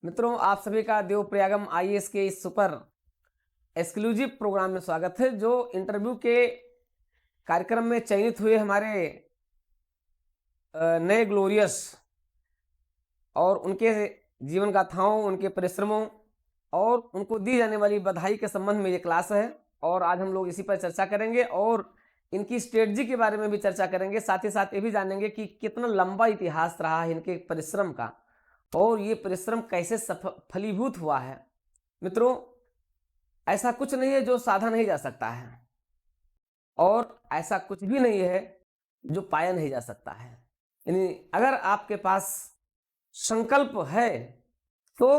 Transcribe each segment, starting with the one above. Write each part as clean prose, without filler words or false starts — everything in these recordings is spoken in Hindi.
मित्रों, आप सभी का देवप्रयागम आईएएस के इस सुपर एक्सक्लूसिव प्रोग्राम में स्वागत है। जो इंटरव्यू के कार्यक्रम में चयनित हुए हमारे नए ग्लोरियस और उनके जीवन गाथाओं, उनके परिश्रमों और उनको दी जाने वाली बधाई के संबंध में ये क्लास है। और आज हम लोग इसी पर चर्चा करेंगे और इनकी स्ट्रेटजी के बारे में भी चर्चा करेंगे। साथ ही साथ ये भी जानेंगे कि कितना लंबा इतिहास रहा है इनके परिश्रम का और ये परिश्रम कैसे फलीभूत हुआ है। मित्रों, ऐसा कुछ नहीं है जो साधा नहीं जा सकता है और ऐसा कुछ भी नहीं है जो पाया नहीं जा सकता है। यानी अगर आपके पास संकल्प है तो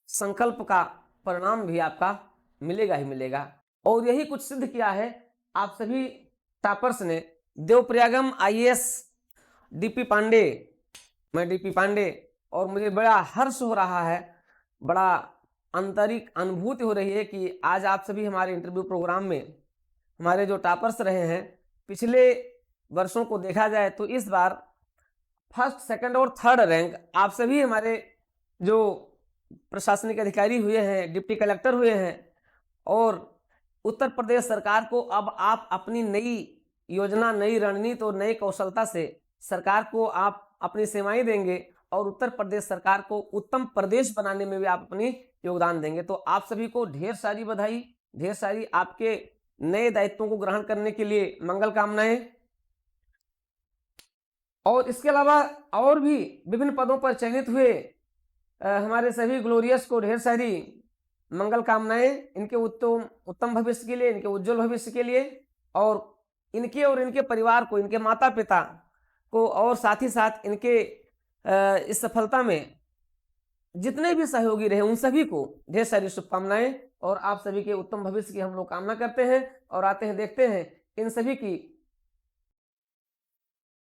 संकल्प का परिणाम भी आपका मिलेगा ही मिलेगा। और यही कुछ सिद्ध किया है आप सभी टॉपर्स ने। देवप्रयागम आईएएस डीपी पांडे, मैं डीपी पांडे, और मुझे बड़ा हर्ष हो रहा है, बड़ा आंतरिक अनुभूति हो रही है कि आज आप सभी हमारे इंटरव्यू प्रोग्राम में हमारे जो टॉपर्स रहे हैं, पिछले वर्षों को देखा जाए तो इस बार फर्स्ट, सेकंड और थर्ड रैंक आप सभी हमारे जो प्रशासनिक अधिकारी हुए हैं, डिप्टी कलेक्टर हुए हैं। और उत्तर प्रदेश सरकार को अब आप अपनी नई योजना, नई रणनीति और नई कौशलता से सरकार को आप अपनी सेवाएं देंगे और उत्तर प्रदेश सरकार को उत्तम प्रदेश बनाने में भी आप अपनी योगदान देंगे। तो आप सभी को ढेर सारी बधाई, ढेर सारी आपके नए दायित्वों को ग्रहण करने के लिए मंगल कामनाएं। और इसके अलावा और भी विभिन्न पदों पर चयनित हुए हमारे सभी ग्लोरियस को ढेर सारी मंगल कामनाएं, इनके उत्तम भविष्य के लिए, इनके उज्जवल भविष्य के लिए, और इनके परिवार को, इनके माता पिता को, और साथ ही साथ इनके इस सफलता में जितने भी सहयोगी रहे उन सभी को ढेर सारी शुभकामनाएं। और आप सभी के उत्तम भविष्य की हम लोग कामना करते हैं और आते हैं, देखते हैं इन सभी की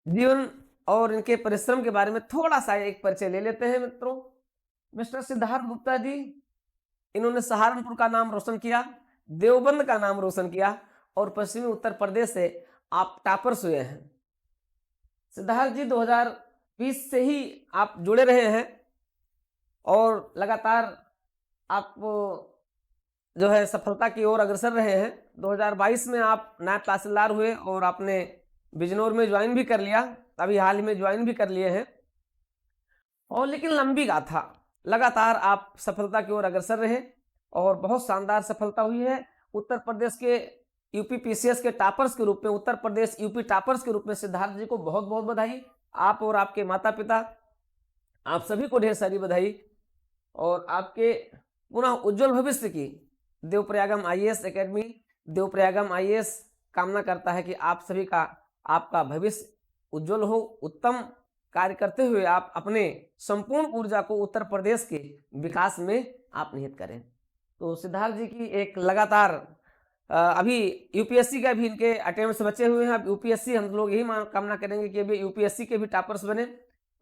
जीवन और इनके परिश्रम के बारे में थोड़ा सा एक परिचय ले लेते हैं। मित्रों, मिस्टर सिद्धार्थ गुप्ता जी, इन्होंने सहारनपुर का नाम रोशन किया, देवबंद का नाम रोशन किया और पश्चिमी उत्तर प्रदेश से आप टॉपर्स हुए हैं। सिद्धार्थ जी 2020 से ही आप जुड़े रहे हैं और लगातार आप जो है सफलता की ओर अग्रसर रहे हैं। 2022 में आप नायब तहसीलदार हुए और आपने बिजनौर में ज्वाइन भी कर लिया, अभी हाल ही में ज्वाइन भी कर लिए हैं। और लेकिन लंबी गाथा, लगातार आप सफलता की ओर अग्रसर रहे और बहुत शानदार सफलता हुई है। उत्तर प्रदेश के यूपी पीसीएस के टॉपर्स के रूप में, उत्तर प्रदेश यूपी टॉपर्स के रूप में सिद्धार्थ जी को बहुत बहुत बधाई। आप और आपके माता पिता, आप सभी को ढेर सारी बधाई और आपके पुनः उज्जवल भविष्य की देवप्रयागम आईएएस एकेडमी, देवप्रयागम आईएएस कामना करता है कि आप सभी का, आपका भविष्य उज्जवल हो। उत्तम कार्य करते हुए आप अपने संपूर्ण ऊर्जा को उत्तर प्रदेश के विकास में आप निहित करें। तो सिद्धार्थ जी की एक लगातार अभी यूपीएससी का भी इनके अटेम्प्ट्स बचे हुए हैं। अब यूपीएससी हम लोग यही कामना करेंगे कि अभी यूपीएससी के भी टॉपर्स बने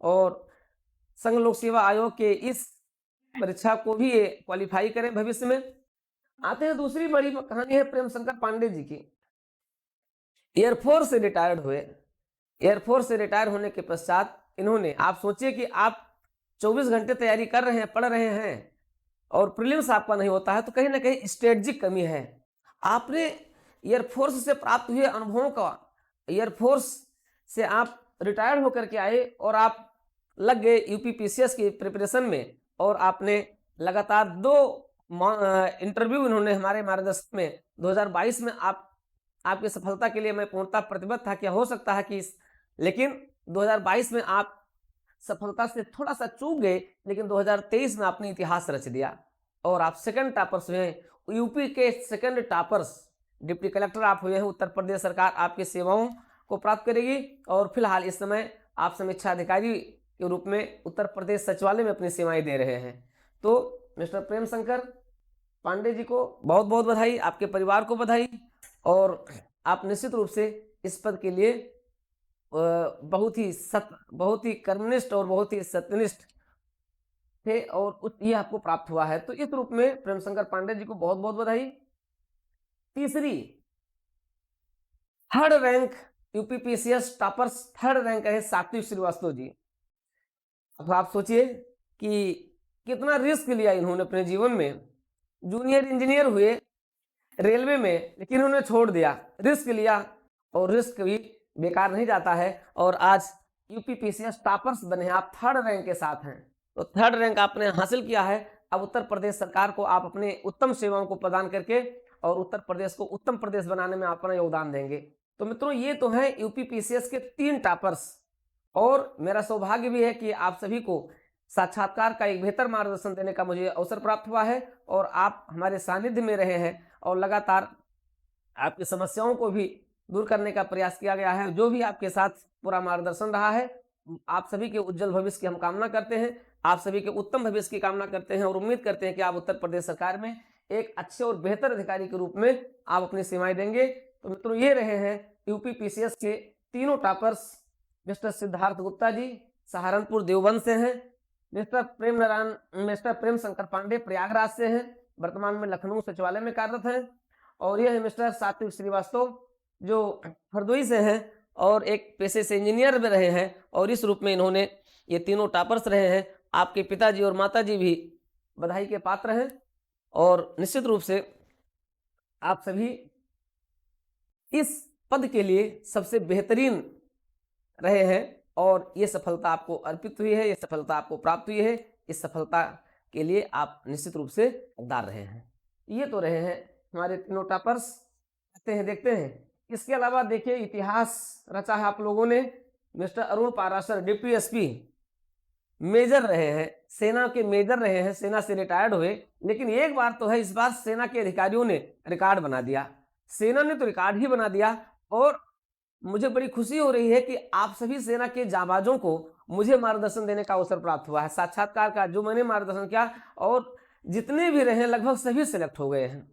और संघ लोक सेवा आयोग के इस परीक्षा को भी ये क्वालिफाई करें भविष्य में। आते हैं, दूसरी बड़ी कहानी है प्रेम शंकर पांडे जी की। एयरफोर्स से रिटायर्ड हुए। एयरफोर्स से रिटायर होने के पश्चात इन्होंने, आप सोचिए कि आप 24 घंटे तैयारी कर रहे हैं, पढ़ रहे हैं और प्रीलिम्स आपका नहीं होता है, तो कहीं ना कहीं स्ट्रेटजिक कमी है। आपने एयरफोर्स से प्राप्त हुए अनुभवों का, एयरफोर्स से आप रिटायर होकर के आए और आप लग गए यूपी पीसीएस की प्रिपरेशन में और आपने लगातार 2 इंटरव्यू इन्होंने हमारे मार्गदर्शन में 2022 में आपकी सफलता के लिए मैं पूर्णतः प्रतिबद्ध था। क्या हो सकता है कि लेकिन 2022 में आप सफलता से थोड़ा सा चूक गए, लेकिन 2023 में आपने इतिहास रच दिया और आप सेकंड टॉपर्स हुए हैं, यूपी के सेकंड टॉपर्स। डिप्टी कलेक्टर आप हुए हैं। उत्तर प्रदेश सरकार आपकी सेवाओं को प्राप्त करेगी और फिलहाल इस समय आप समीक्षा अधिकारी के रूप में उत्तर प्रदेश सचिवालय में अपनी सेवाएं दे रहे हैं। तो मिस्टर प्रेम शंकर पांडे जी को बहुत बहुत बधाई, आपके परिवार को बधाई। और आप निश्चित रूप से इस पद के लिए बहुत ही कर्मनिष्ठ और बहुत ही सत्यनिष्ठ थे और ये आपको प्राप्त हुआ है। तो इस रूप में प्रेम शंकर पांडे जी को बहुत बहुत बधाई। तीसरी, third rank UPPCS toppers, third rank है सात्विक श्रीवास्तव जी। अब आप सोचिए कि कितना रिस्क लिया इन्होंने अपने जीवन में। जूनियर इंजीनियर हुए रेलवे में, लेकिन उन्होंने छोड़ दिया, रिस्क लिया, और रिस्क भी बेकार नहीं जाता है। और आज यूपीपीसीएस टॉपर्स बने हैं, आप 3rd रैंक के साथ हैं। तो 3rd रैंक आपने हासिल किया है। अब उत्तर प्रदेश सरकार को आप अपने उत्तम सेवाओं को प्रदान करके और उत्तर प्रदेश को उत्तम प्रदेश बनाने में अपना योगदान देंगे। तो मित्रों, ये तो हैं यूपीपीसीएस के 3 टॉपर्स। और मेरा सौभाग्य भी है कि आप सभी को साक्षात्कार का एक बेहतर मार्गदर्शन देने का मुझे अवसर प्राप्त हुआ है, और आप हमारे सानिध्य में रहे हैं और लगातार आपकी समस्याओं को भी दूर करने का प्रयास किया गया है। जो भी आपके साथ पूरा मार्गदर्शन रहा है, आप सभी के उज्जवल भविष्य की हम कामना करते हैं, आप सभी के उत्तम भविष्य की कामना करते हैं, और उम्मीद करते हैं कि आप उत्तर प्रदेश सरकार में एक अच्छे और बेहतर अधिकारी के रूप में आप अपनी सेवाएं देंगे। तो मित्रों, ये रहे हैं यूपीपीसीएस के तीनों टॉपर्स। मिस्टर सिद्धार्थ गुप्ता जी सहारनपुर देवबंद से हैं, मिस्टर प्रेम शंकर पांडे प्रयागराज से हैं, वर्तमान में लखनऊ सचिवालय में कार्यरत हैं, और यह है मिस्टर सात्विक श्रीवास्तव जो हरदोई से हैं और एक पेशे से इंजीनियर में रहे हैं, और इस रूप में इन्होंने ये तीनों टॉपर्स रहे हैं। आपके पिताजी और माताजी भी बधाई के पात्र हैं, और निश्चित रूप से आप सभी इस पद के लिए सबसे बेहतरीन रहे हैं, और ये सफलता आपको अर्पित हुई है, ये सफलता आपको प्राप्त हुई है। इस सफलता के लिए आप निश्चित रूप से हकदार रहे हैं। ये तो रहे हैं हमारे तीनों टॉपर्स। देखते हैं इसके अलावा देखिए, इतिहास रचा है आप लोगों ने। Mister Arun Parashar deputy SP major रहे हैं, सेना के मेजर रहे हैं, सेना से रिटायर्ड हुए। लेकिन एक बार तो है, इस बार सेना के अधिकारियों ने रिकॉर्ड बना दिया, सेना ने तो रिकॉर्ड ही बना दिया। और मुझे बड़ी खुशी हो रही है कि आप सभी सेना के जांबाजों को मुझे मार्गदर्शन देने का अवसर प्राप्त हुआ है, साक्षात्कार का जो मैंने मार्गदर्शन किया, और जितने भी रहे लगभग सभी सिलेक्ट हो गए हैं।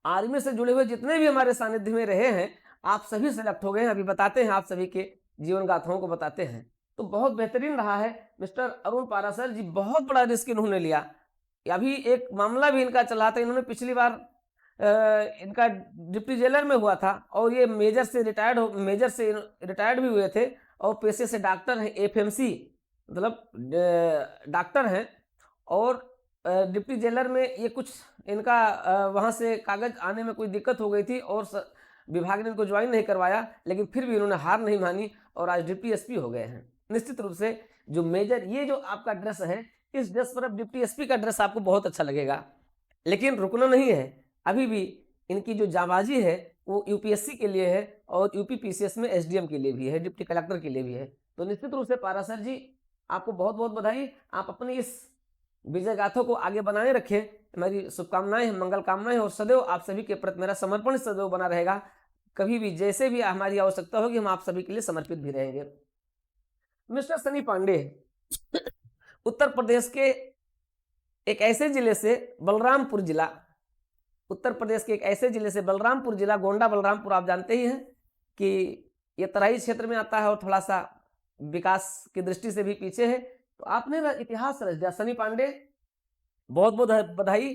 आर्मी से जुड़े हुए जितने भी हमारे सानिध्य में रहे हैं, आप सभी सिलेक्ट हो गए हैं। अभी बताते हैं, आप सभी के जीवन गाथाओं को बताते हैं। तो बहुत बेहतरीन रहा है। मिस्टर अरुण पाराशर जी बहुत बड़ा रिस्क इन्होंने लिया। अभी एक मामला भी इनका चला था, इन्होंने पिछली बार इनका डिप्टी जेलर में हुआ था, और ये मेजर से रिटायर्ड भी हुए थे, और पेशे से डॉक्टर हैं, एफएमसी मतलब डॉक्टर हैं। और डिप्टी जेलर में ये कुछ इनका वहाँ से कागज आने में कोई दिक्कत हो गई थी, और विभाग ने इनको ज्वाइन नहीं करवाया, लेकिन फिर भी इन्होंने हार नहीं मानी और आज डिप्टी एसपी हो गए हैं। निश्चित रूप से जो मेजर, ये जो आपका ड्रेस है, इस ड्रेस पर अब डिप्टी एसपी का ड्रेस आपको बहुत अच्छा लगेगा। लेकिन रुकना नहीं है, अभी भी इनकी जो जाबाजी है वो यूपीएससी के लिए है, और यूपीपीसीएस में एसडीएम के लिए भी है, डिप्टी कलेक्टर के लिए भी है। तो निश्चित रूप से पाराशर जी आपको बहुत बहुत बधाई। आप अपनी इस विजय गाथों को आगे बनाए रखें, मेरी शुभकामनाएं, मंगल कामनाएं, और सदैव आप सभी के प्रति मेरा समर्पण सदैव बना रहेगा। कभी भी जैसे भी हमारी आवश्यकता होगी, हम आप सभी के लिए समर्पित भी रहेंगे। मिस्टर सनी पांडे उत्तर प्रदेश के एक ऐसे जिले से, बलरामपुर जिला, उत्तर प्रदेश के एक ऐसे जिले से बलरामपुर जिला, गोंडा बलरामपुर आप जानते ही हैं कि ये तराई क्षेत्र में आता है और थोड़ा सा विकास की दृष्टि से भी पीछे है। तो आपने इतिहास रच दिया। सनी पांडे बहुत बहुत बधाई।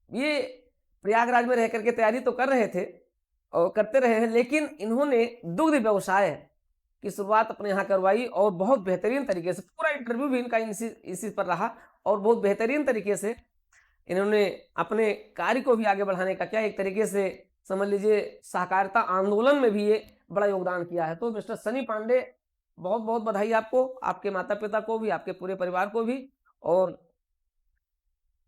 ये प्रयागराज में रह करके तैयारी तो कर रहे थे और करते रहे हैं, लेकिन इन्होंने दुग्ध व्यवसाय की शुरुआत अपने यहाँ करवाई, और बहुत बेहतरीन तरीके से पूरा इंटरव्यू भी इनका इसी पर रहा, और बहुत बेहतरीन तरीके से इन्होंने अपने कार्य को भी आगे बढ़ाने का क्या, एक तरीके से समझ लीजिए सहकारिता आंदोलन में भी ये बड़ा योगदान किया है। तो मिस्टर सनी पांडे बहुत बहुत बधाई आपको, आपके माता पिता को भी, आपके पूरे परिवार को भी। और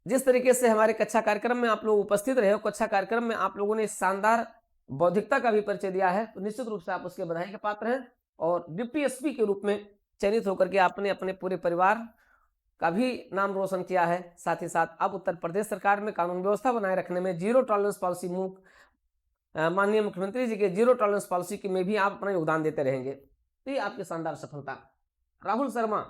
जिस तरीके से हमारे कक्षा कार्यक्रम में आप लोग उपस्थित रहे हो, कक्षा कार्यक्रम में आप लोगों ने शानदार बौद्धिकता का भी परिचय दिया है, तो निश्चित रूप से आप उसके बधाई के पात्र हैं। और डिप्टी एसपी के रूप में चयनित होकर के आपने अपने पूरे परिवार का भी नाम रोशन किया है। साथ ही साथ अब उत्तर प्रदेश सरकार में कानून व्यवस्था बनाए रखने में जीरो टॉलरेंस पॉलिसी, माननीय मुख्यमंत्री जी के जीरो टॉलरेंस पॉलिसी की में भी आप अपना योगदान देते रहेंगे। तो ये आपकी शानदार सफलता। राहुल शर्मा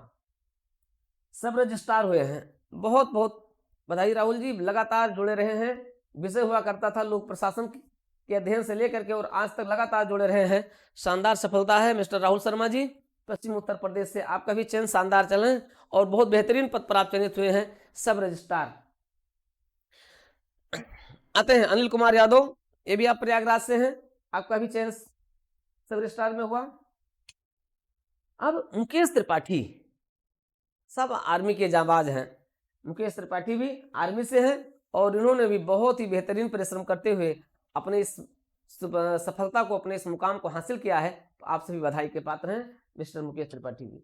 सब रजिस्ट्रार हुए हैं, बहुत बहुत बधाई राहुल जी, लगातार जुड़े रहे हैं। विषय हुआ करता था लोक प्रशासन के अध्ययन से लेकर के, और आज तक लगातार जुड़े रहे हैं। शानदार सफलता है मिस्टर राहुल शर्मा जी। पश्चिम उत्तर प्रदेश से आपका भी चयन शानदार चले, और बहुत बेहतरीन पद पर आप चयनित हुए हैं, सब रजिस्ट्रार। आते हैं अनिल कुमार यादव, ये भी आप प्रयागराज से हैं, आपका भी चयन सब रजिस्ट्रार में हुआ। अब मुकेश त्रिपाठी, सब आर्मी के जांबाज हैं, मुकेश त्रिपाठी भी आर्मी से हैं और इन्होंने भी बहुत ही बेहतरीन परिश्रम करते हुए अपने इस सफलता को, अपने इस मुकाम को हासिल किया है। तो आप सभी बधाई के पात्र हैं मिस्टर मुकेश त्रिपाठी जी।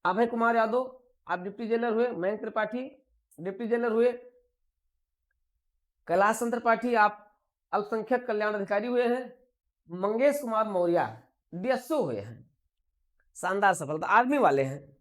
अभय कुमार यादव आप डिप्टी जेलर हुए, मयंक त्रिपाठी डिप्टी जेलर हुए, कैलाश चंद्र त्रिपाठी आप अल्पसंख्यक कल्याण अधिकारी हुए हैं, मंगेश कुमार मौर्य डीएसओ हुए हैं। शानदार सफलता, आर्मी वाले हैं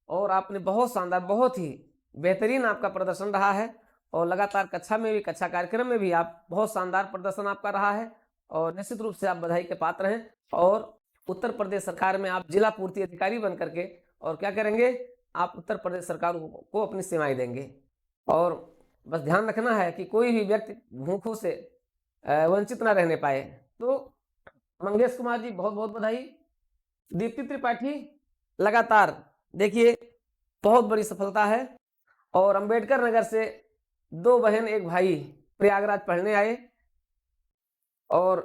और आपने बहुत शानदार, बहुत ही बेहतरीन आपका प्रदर्शन रहा है और लगातार कक्षा में भी, कक्षा कार्यक्रम में भी आप बहुत शानदार प्रदर्शन आपका रहा है और निश्चित रूप से आप बधाई के पात्र हैं। और उत्तर प्रदेश सरकार में आप जिला पूर्ति अधिकारी बन करके और क्या करेंगे, आप उत्तर प्रदेश सरकार को अपनी सेवाएं देंगे। और बस ध्यान रखना है कि कोई भी व्यक्ति भूखों से वंचित ना रहने पाए। तो मंगेश कुमार जी बहुत बहुत बधाई। दीप्ति त्रिपाठी लगातार देखिए बहुत बड़ी सफलता है और अंबेडकर नगर से 2 बहन 1 भाई प्रयागराज पढ़ने आए और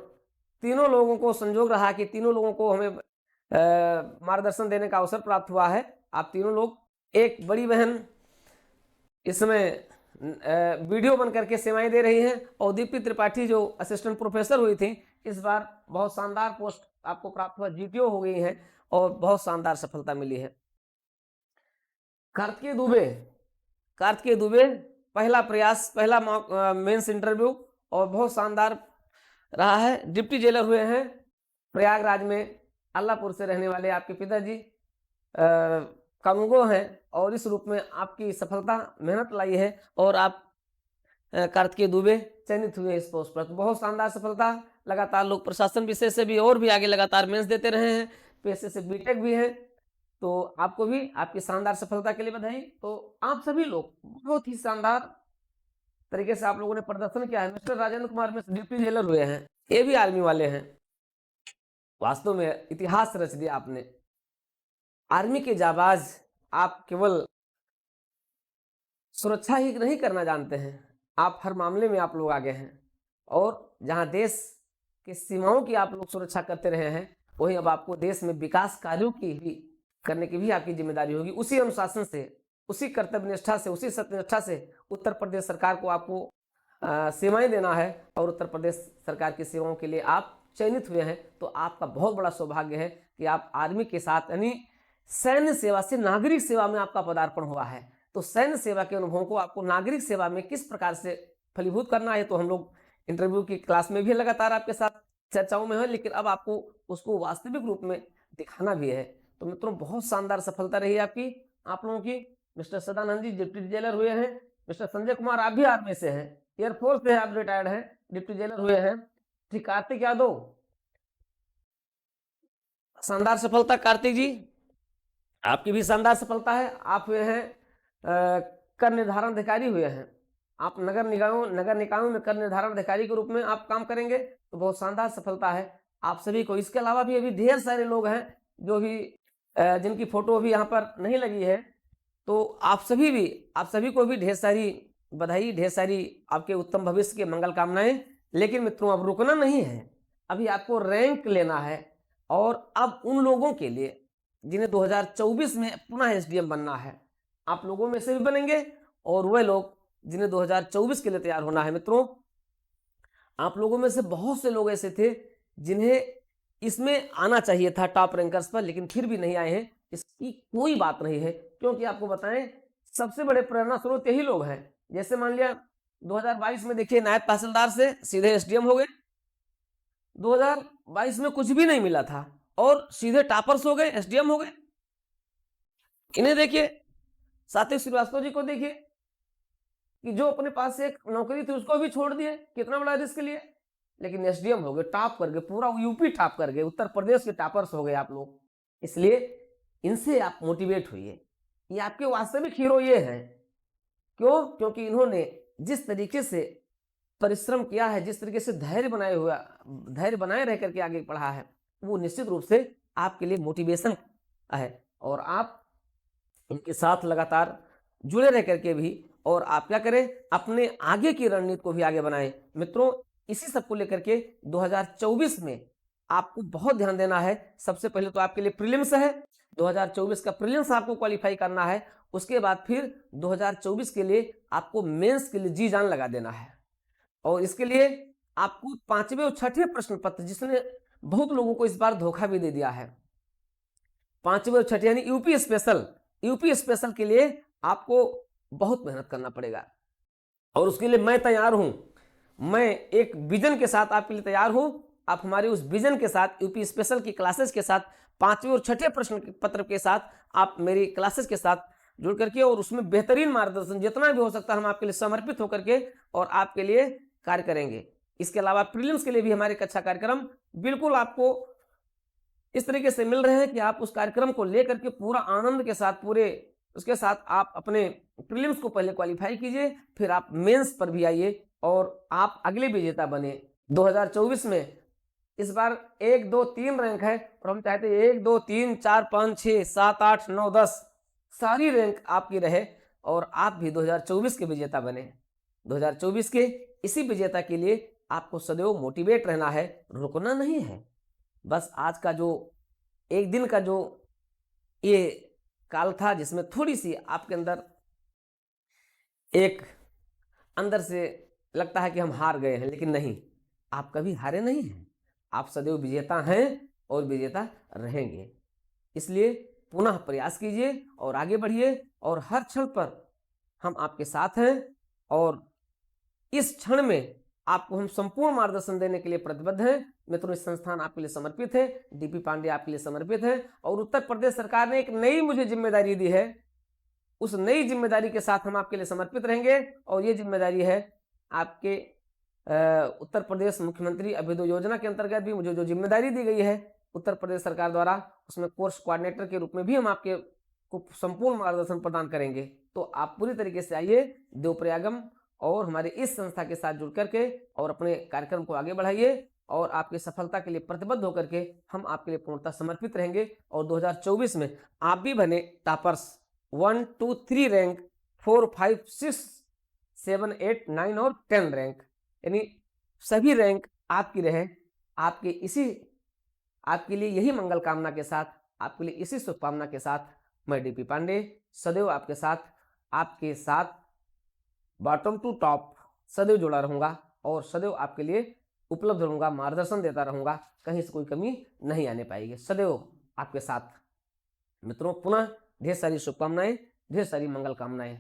तीनों लोगों को संजोग रहा कि तीनों लोगों को हमें मार्गदर्शन देने का अवसर प्राप्त हुआ है। आप तीनों लोग, एक बड़ी बहन इसमें वीडियो बन करके सेवाएं दे रही हैं और दीप्ति त्रिपाठी जो असिस्टेंट प्रोफेसर हुई थी, इस बार बहुत शानदार पोस्ट आपको प्राप्त हुआ, जीटीओ हो गई है और बहुत शानदार सफलता मिली है। कार्तिकेय दुबे पहला प्रयास, पहला मेंस इंटरव्यू और बहुत शानदार रहा है। डिप्टी जेलर हुए हैं प्रयागराज में, अल्लाहपुर से रहने वाले आपके पिताजी कानूगो हैं और इस रूप में आपकी सफलता मेहनत लाई है और आप कार्तिकेय दुबे चयनित हुए इस पोस्ट पर। तो बहुत शानदार सफलता, लगातार लोक प्रशासन विषय से भी और भी आगे लगातार मेंस देते रहे हैं, पेशे से बीटेक भी हैं। तो आपको भी आपकी शानदार सफलता के लिए बधाई। तो आप सभी लोग बहुत ही शानदार तरीके से आप लोगों ने प्रदर्शन किया है। Mister Rajendra Kumar Mishra deputy jailer हुए हैं, ये भी आर्मी वाले हैं। वास्तव में इतिहास रच दिया आपने, आर्मी के जाबाज। आप केवल सुरक्षा ही नहीं करना जानते हैं, आप हर मामले में आप लोग आगे हैं और जहां देश की सीमाओं की आप लोग सुरक्षा करते रहे हैं, वहीं अब आपको देश में विकास कार्यों की भी करने की भी आपकी जिम्मेदारी होगी। उसी अनुशासन से, उसी कर्तव्य निष्ठा से, उसी सत्यनिष्ठा से उत्तर प्रदेश सरकार को आपको सेवाएं देना है और उत्तर प्रदेश सरकार की सेवाओं के लिए आप चयनित हुए हैं। तो आपका बहुत बड़ा सौभाग्य है कि आप आर्मी के साथ, यानी सैन्य सेवा से नागरिक सेवा में आपका पदार्पण हुआ है। तो सैन्य सेवा के अनुभवों को आपको नागरिक सेवा में किस प्रकार से फलीभूत करना है, तो हम लोग इंटरव्यू की क्लास में भी लगातार आपके साथ चर्चाओं में है, लेकिन अब आपको उसको वास्तविक रूप में दिखाना भी है। तो मित्रों बहुत शानदार सफलता रही आपकी, आप लोगों की। Mister Sadanand ji deputy jailer हुए हैं, मिस्टर संजय कुमार आप भी आर्मी से हैं, एयरफोर्स से आप रिटायर्ड हैं, डिप्टी जेलर हुए हैं। ठीक, कार्तिक यादव शानदार सफलता। कार्तिक जी आपकी भी शानदार सफलता है, आप हुए हैं कर निर्धारण अधिकारी हुए हैं। आप नगर निकायों में कर निर्धारण अधिकारी के रूप में आप काम करेंगे, तो बहुत शानदार सफलता है आप सभी को। इसके अलावा भी अभी ढेर सारे लोग हैं जो भी जिनकी फोटो अभी यहाँ पर नहीं लगी है, तो आप सभी को भी ढेर सारी बधाई, ढेर सारी आपके उत्तम भविष्य के मंगल कामनाएं। लेकिन मित्रों अब रुकना नहीं है, अभी आपको रैंक लेना है और अब उन लोगों के लिए जिन्हें 2024 में पुनः एसडीएम बनना है, आप लोगों में से भी बनेंगे और वह लोग जिन्हें 2024 के लिए तैयार होना है। मित्रों आप लोगों में से बहुत से लोग ऐसे थे जिन्हें इसमें आना चाहिए था टॉप रैंकर्स पर, लेकिन फिर भी नहीं आए हैं। इसकी कोई बात नहीं है, क्योंकि आपको बताएं सबसे बड़े प्रेरणा स्रोत यही लोग हैं। जैसे मान लिया 2022 में देखिए नायब तहसीलदार से सीधे एसडीएम हो गए, 2022 में कुछ भी नहीं मिला था और सीधे टॉपर्स हो गए, एसडीएम हो गए। इन्हें देखिए, सात्विक श्रीवास्तव जी को देखिए कि जो अपने पास एक नौकरी थी उसको भी छोड़ दिए, कितना बड़ा रिस्क लिए, लेकिन एसडीएम हो गए, टॉप कर गए, पूरा यूपी टॉप कर गए, उत्तर प्रदेश के टॉपर्स हो गए आप लोग। इसलिए इनसे आप मोटिवेट होइए, ये आपके वास्तविक हीरो ये हैं। क्यों? क्योंकि इन्होंने जिस तरीके से परिश्रम किया है, जिस तरीके से धैर्य बनाए रह करके आगे बढ़ा है, वो निश्चित रूप से आपके लिए मोटिवेशन है और आप इनके साथ लगातार जुड़े रह करके भी, और आप क्या करें, अपने आगे की रणनीति को भी आगे बनाएं। मित्रों इसी सब को लेकर के 2024 में आपको बहुत ध्यान देना है। सबसे पहले तो आपके लिए प्रीलिम्स है, 2024 का प्रीलिम्स आपको क्वालिफाई करना है। उसके बाद फिर 2024 के लिए आपको मेंस के लिए जी जान लगा देना है। और इसके लिए आपको 5वें और 6ठे प्रश्न पत्र, जिसने बहुत लोगों को इस बार धोखा भी दे दिया है, 5वें और 6ठे यानी यूपी स्पेशल के लिए आपको बहुत मेहनत करना पड़ेगा। और उसके लिए मैं तैयार हूं, मैं एक विजन के साथ आपके लिए तैयार हूं। आप हमारे उस विजन के साथ, यूपी स्पेशल की क्लासेस के साथ, 5वें और 6ठे प्रश्न पत्र के साथ आप मेरी क्लासेस के साथ जुड़ करके और उसमें बेहतरीन मार्गदर्शन जितना भी हो सकता है हम आपके लिए समर्पित होकर के और आपके लिए कार्य करेंगे। इसके अलावा प्रीलिम्स के लिए भी हमारे कक्षा कार्यक्रम बिल्कुल आपको इस तरीके से मिल रहे हैं कि आप उस कार्यक्रम को लेकर के पूरा आनंद के साथ, पूरे उसके साथ आप अपने प्रीलिम्स को पहले क्वालिफाई कीजिए, फिर आप मेंस पर भी आइए और आप अगले विजेता बने। 2024 में इस बार 1, 2, 3 रैंक है और हम चाहते हैं 1, 2, 3, 4, 5, 6, 7, 8, 9, 10 सारी रैंक आपकी रहे और आप भी 2024 के विजेता बने। 2024 के इसी विजेता के लिए आपको सदैव मोटिवेट रहना है, रुकना नहीं है। बस आज का जो एक दिन का जो ये काल था, जिसमें थोड़ी सी आपके अंदर एक अंदर से लगता है कि हम हार गए हैं, लेकिन नहीं, आप कभी हारे नहीं हैं। आप सदैव विजेता हैं और विजेता रहेंगे। इसलिए पुनः प्रयास कीजिए और आगे बढ़िए और हर क्षण पर हम आपके साथ हैं और इस क्षण में आपको हम संपूर्ण मार्गदर्शन देने के लिए प्रतिबद्ध हैं। मित्रों, इस संस्थान आपके लिए समर्पित है, डीपी पांडे आपके लिए समर्पित है और उत्तर प्रदेश सरकार ने एक नई मुझे जिम्मेदारी दी है। उस नई जिम्मेदारी के साथ हम आपके लिए समर्पित रहेंगे और ये जिम्मेदारी है आपके उत्तर प्रदेश मुख्यमंत्री अभ्युदय योजना के अंतर्गत भी मुझे जो जिम्मेदारी दी गई है उत्तर प्रदेश सरकार द्वारा, उसमें कोर्स कोऑर्डिनेटर के रूप में भी हम आपके को संपूर्ण मार्गदर्शन प्रदान करेंगे। तो आप पूरी तरीके से आइए देवप्रयागम और हमारे इस संस्था के साथ जुड़ करके और अपने कार्यक्रम को आगे बढ़ाइए और आपकी सफलता के लिए प्रतिबद्ध होकर के हम आपके लिए पूर्णतः समर्पित रहेंगे। और 2024 में आप भी बने टॉपर्स, 1, 2, 3 रैंक, 4, 5, 6, 7, 8, 9 और 10 रैंक, यानी सभी रैंक आपकी रहे। आपके लिए यही मंगल कामना के साथ, आपके लिए इसी शुभकामना के साथ मैं डीपी पांडे सदैव आपके साथ बॉटम टू टॉप सदैव जुड़ा रहूंगा और सदैव आपके लिए उपलब्ध रहूंगा, मार्गदर्शन देता रहूंगा, कहीं से कोई कमी नहीं आने पाएगी, सदैव आपके साथ। मित्रों, पुनः ढेर सारी शुभकामनाएं, ढेर सारी मंगल कामनाएं।